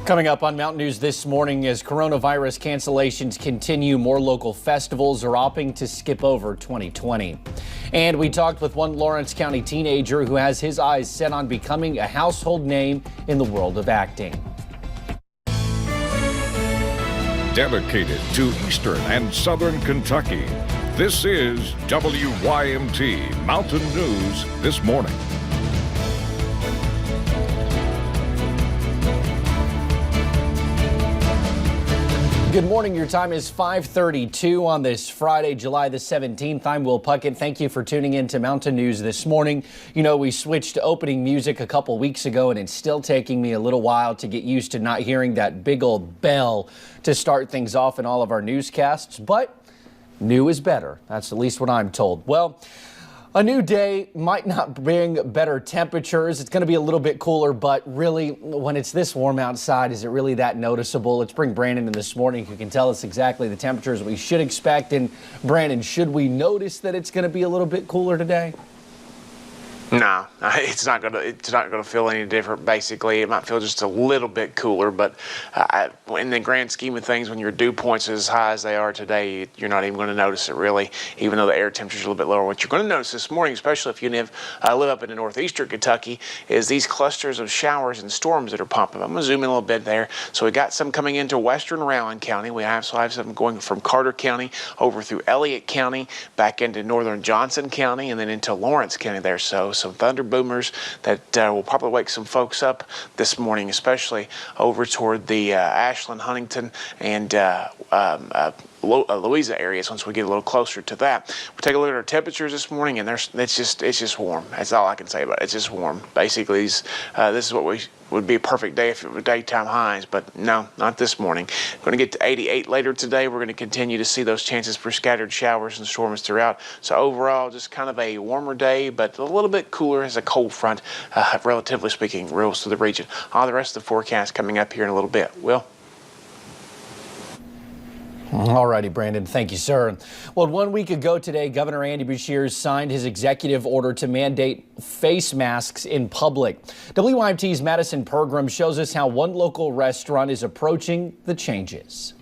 Coming up on Mountain News this morning, as coronavirus cancellations continue, more local festivals are opting to skip over 2020. And we talked with one Lawrence County teenager who has his eyes set on becoming a household name in the world of acting. Dedicated to Eastern and Southern Kentucky, this is WYMT Mountain News This Morning. Good morning. Your time is 5:32 on this Friday, July the 17th. I'm Will Puckett. Thank you for tuning in to Mountain News this morning. You know, we switched to opening music a couple weeks ago, and it's still taking me a little while to get used to not hearing that big old bell to start things off in all of our newscasts. But new is better. That's at least what I'm told. Well, a new day might not bring better temperatures. It's going to be a little bit cooler, but really, when it's this warm outside, is it really that noticeable? Let's bring Brandon in this morning who can tell us exactly the temperatures we should expect. And Brandon, should we notice that it's going to be a little bit cooler today? No, it's not gonna feel any different. Basically, it might feel just a little bit cooler, but in the grand scheme of things, when your dew points are as high as they are today, you're not even going to notice it really, even though the air temperature is a little bit lower. What you're going to notice this morning, especially if you live up in the northeastern Kentucky, is these clusters of showers and storms that are pumping. I'm going to zoom in a little bit there. So we got some coming into western Rowan County. We also have some going from Carter County over through Elliott County, back into northern Johnson County, and then into Lawrence County there. So some thunder boomers that will probably wake some folks up this morning, especially over toward the Ashland, Huntington, and Louisa areas. Once we get a little closer to that, we take a look at our temperatures this morning, and it's just warm. That's all I can say about it. It's just warm. Basically, this is what would be a perfect day if it were daytime highs, but no, not this morning. We're going to get to 88 later today. We're going to continue to see those chances for scattered showers and storms throughout. So overall, just kind of a warmer day, but a little bit cooler as a cold front, relatively speaking, rolls through the region. All the rest of the forecast coming up here in a little bit. Will? All righty, Brandon. Thank you, sir. Well, 1 week ago today, Governor Andy Beshear signed his executive order to mandate face masks in public. WYMT's Madison Pergram shows us how one local restaurant is approaching the changes.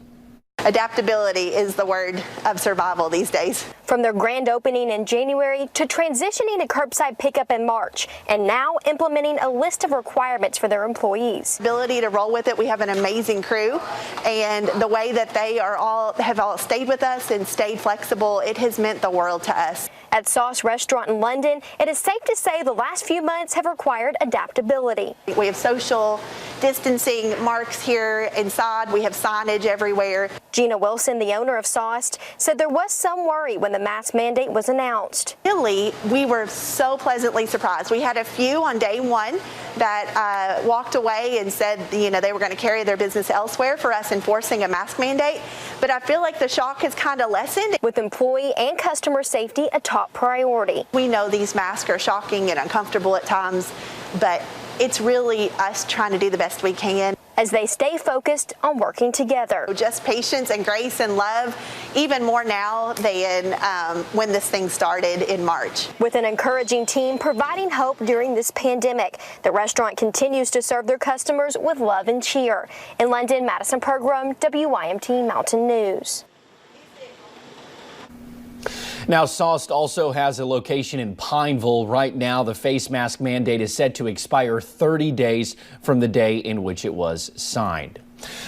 Adaptability is the word of survival these days. From their grand opening in January to transitioning to curbside pickup in March, and now implementing a list of requirements for their employees. Ability to roll with it. We have an amazing crew, and the way that they have all stayed with us and stayed flexible, it has meant the world to us. At Sauce Restaurant in London, it is safe to say the last few months have required adaptability. We have social distancing marks here inside. We have signage everywhere. Gina Wilson, the owner of Sauce, said there was some worry when the mask mandate was announced. Really, we were so pleasantly surprised. We had a few on day one that walked away and said, they were going to carry their business elsewhere for us enforcing a mask mandate. But I feel like the shock has kind of lessened. With employee and customer safety a top priority. We know these masks are shocking and uncomfortable at times, but it's really us trying to do the best we can. As they stay focused on working together. Just patience and grace and love, even more now than when this thing started in March. With an encouraging team providing hope during this pandemic, the restaurant continues to serve their customers with love and cheer. In London, Madison Pergram, WYMT Mountain News. Now, Sauce also has a location in Pineville. Right now, the face mask mandate is set to expire 30 days from the day in which it was signed.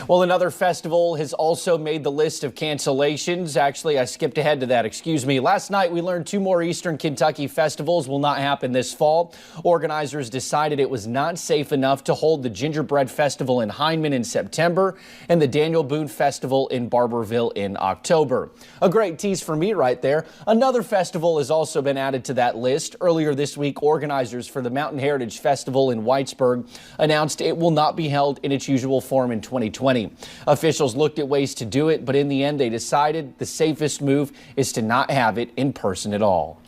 Well, another festival has also made the list of cancellations. Actually, I skipped ahead to that. Excuse me. Last night, we learned 2 more Eastern Kentucky festivals will not happen this fall. Organizers decided it was not safe enough to hold the Gingerbread Festival in Hindman in September and the Daniel Boone Festival in Barberville in October. A great tease for me right there. Another festival has also been added to that list. Earlier this week, organizers for the Mountain Heritage Festival in Whitesburg announced it will not be held in its usual form in 2020. Officials looked at ways to do it, but in the end, they decided the safest move is to not have it in person at all.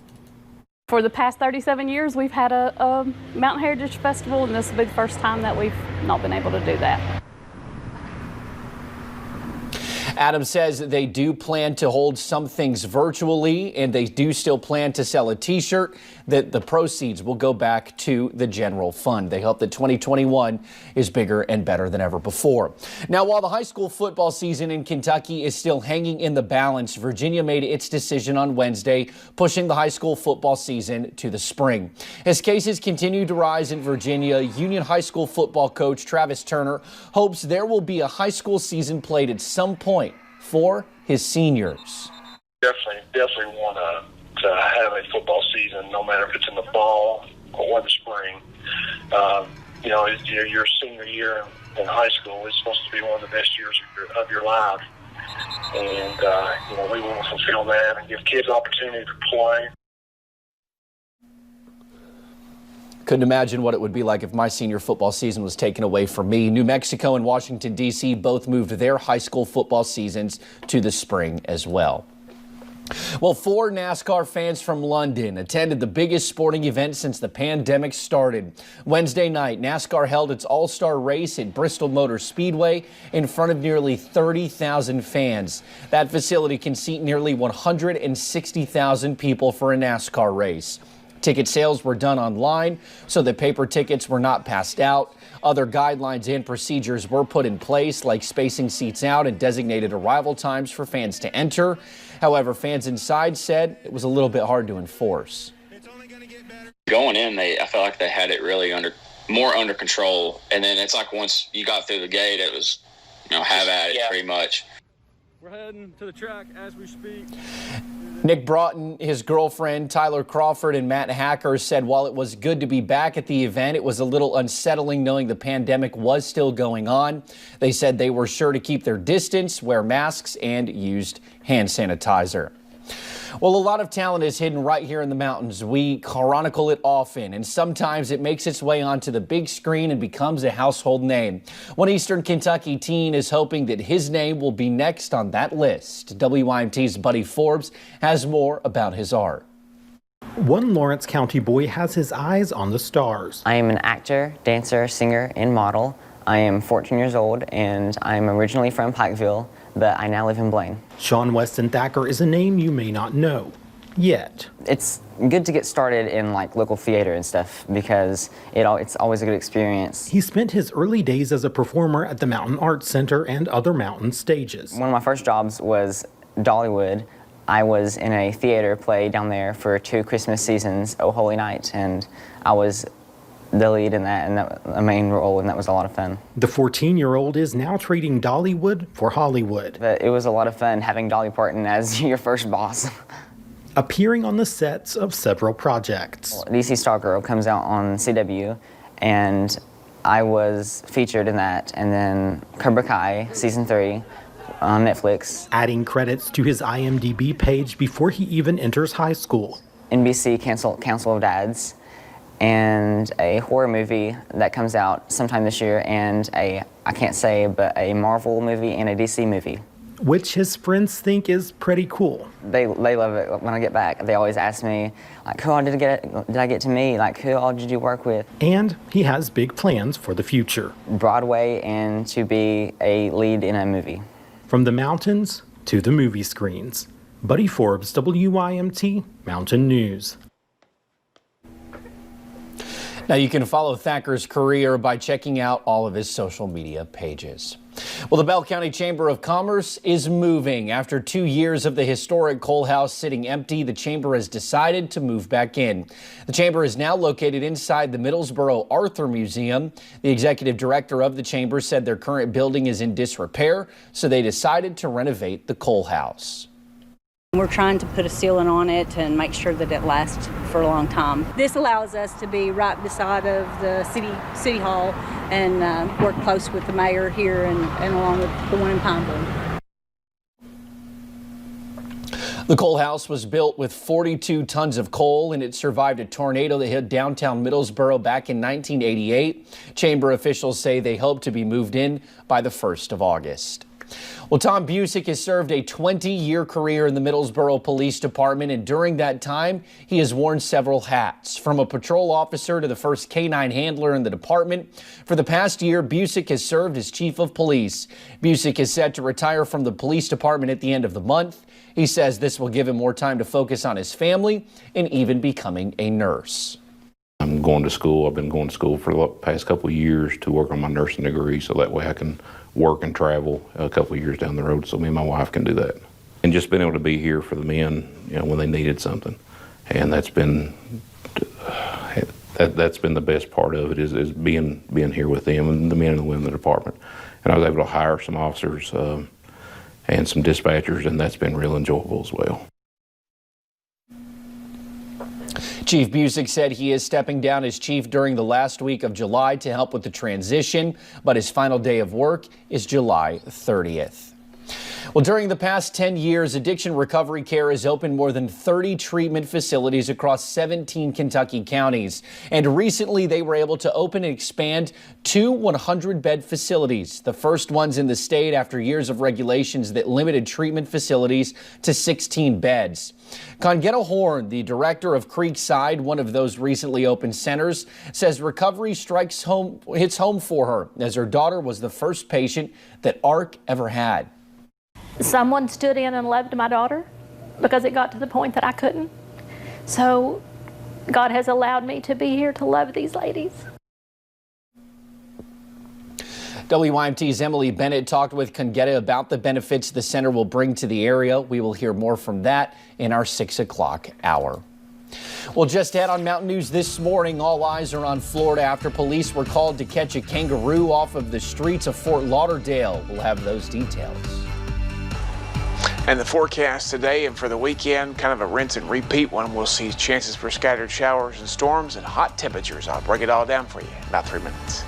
For the past 37 years, we've had a Mountain Heritage Festival, and this will be the first time that we've not been able to do that. Adams says they do plan to hold some things virtually, and they do still plan to sell a T-shirt that the proceeds will go back to the general fund. They hope that 2021 is bigger and better than ever before. Now, while the high school football season in Kentucky is still hanging in the balance, Virginia made its decision on Wednesday, pushing the high school football season to the spring. As cases continue to rise in Virginia, Union High School football coach Travis Turner hopes there will be a high school season played at some point for his seniors. Definitely want to have a football season, no matter if it's in the fall or the spring. Your senior year in high school is supposed to be one of the best years of your life. And, we want to fulfill that and give kids opportunity to play. Couldn't imagine what it would be like if my senior football season was taken away from me. New Mexico and Washington, D.C. both moved their high school football seasons to the spring as well. Well, 4 NASCAR fans from London attended the biggest sporting event since the pandemic started. Wednesday night, NASCAR held its all-star race at Bristol Motor Speedway in front of nearly 30,000 fans. That facility can seat nearly 160,000 people for a NASCAR race. Ticket sales were done online, so that paper tickets were not passed out. Other guidelines and procedures were put in place, like spacing seats out and designated arrival times for fans to enter. However, fans inside said it was a little bit hard to enforce. Going in, I felt like they had it really more under control. And then it's like once you got through the gate, it was, have at it pretty much. We're heading to the track as we speak. Nick Broughton, his girlfriend, Tyler Crawford, and Matt Hacker said while it was good to be back at the event, it was a little unsettling knowing the pandemic was still going on. They said they were sure to keep their distance, wear masks, and used hand sanitizer. Well, a lot of talent is hidden right here in the mountains. We chronicle it often, and sometimes it makes its way onto the big screen and becomes a household name. One Eastern Kentucky teen is hoping that his name will be next on that list. WYMT's Buddy Forbes has more about his art. One Lawrence County boy has his eyes on the stars. I am an actor, dancer, singer, and model. I am 14 years old, and I am originally from Pikeville, but I now live in Blaine. Sean Weston Thacker is a name you may not know yet. It's good to get started in local theater and stuff because it's always a good experience. He spent his early days as a performer at the Mountain Arts Center and other mountain stages. One of my first jobs was Dollywood. I was in a theater play down there for 2 Christmas seasons, Oh Holy Night, and I was the lead in that, and that a main role, and that was a lot of fun. The 14-year-old is now trading Dollywood for Hollywood. But it was a lot of fun having Dolly Parton as your first boss. Appearing on the sets of several projects. DC Stargirl comes out on CW, and I was featured in that, and then Cobra Kai Season 3 on Netflix. Adding credits to his IMDb page before he even enters high school. NBC Council of Dads, and a horror movie that comes out sometime this year, and I can't say, but a Marvel movie and a DC movie. Which his friends think is pretty cool. They love it. When I get back, they always ask me, who all did I get to meet? Who all did you work with? And he has big plans for the future. Broadway and to be a lead in a movie. From the mountains to the movie screens. Buddy Forbes, WYMT Mountain News. Now, you can follow Thacker's career by checking out all of his social media pages. Well, the Bell County Chamber of Commerce is moving. After 2 years of the historic Coal House sitting empty, the chamber has decided to move back in. The chamber is now located inside the Middlesboro Arthur Museum. The executive director of the chamber said their current building is in disrepair, so they decided to renovate the Coal House. We're trying to put a ceiling on it and make sure that it lasts for a long time. This allows us to be right beside of the city hall and work close with the mayor here and along with the one in Pineville. The Coal House was built with 42 tons of coal, and it survived a tornado that hit downtown Middlesboro back in 1988. Chamber officials say they hope to be moved in by the 1st of August. Well, Tom Busick has served a 20-year career in the Middlesboro Police Department, and during that time, he has worn several hats, from a patrol officer to the first K-9 handler in the department. For the past year, Busick has served as chief of police. Busick is set to retire from the police department at the end of the month. He says this will give him more time to focus on his family and even becoming a nurse. I'm going to school. I've been going to school for the past couple of years to work on my nursing degree, so that way I can work and travel a couple of years down the road so me and my wife can do that. And just being able to be here for the men, when they needed something. And that's been the best part of it is being here with them and the men and the women in the department. And I was able to hire some officers and some dispatchers, and that's been real enjoyable as well. Chief Busick said he is stepping down as chief during the last week of July to help with the transition, but his final day of work is July 30th. Well, during the past 10 years, Addiction Recovery Care has opened more than 30 treatment facilities across 17 Kentucky counties. And recently, they were able to open and expand 2 100-bed facilities, the first ones in the state after years of regulations that limited treatment facilities to 16 beds. Congetta Horn, the director of Creekside, one of those recently opened centers, says recovery hits home for her, as her daughter was the first patient that ARC ever had. Someone stood in and loved my daughter because it got to the point that I couldn't. So God has allowed me to be here to love these ladies. WYMT's Emily Bennett talked with Congetta about the benefits the center will bring to the area. We will hear more from that in our 6 o'clock hour. Well, just ahead on Mountain News this morning, all eyes are on Florida after police were called to catch a kangaroo off of the streets of Fort Lauderdale. We'll have those details. And the forecast today and for the weekend, kind of a rinse and repeat one. We'll see chances for scattered showers and storms and hot temperatures. I'll break it all down for you in about 3 minutes.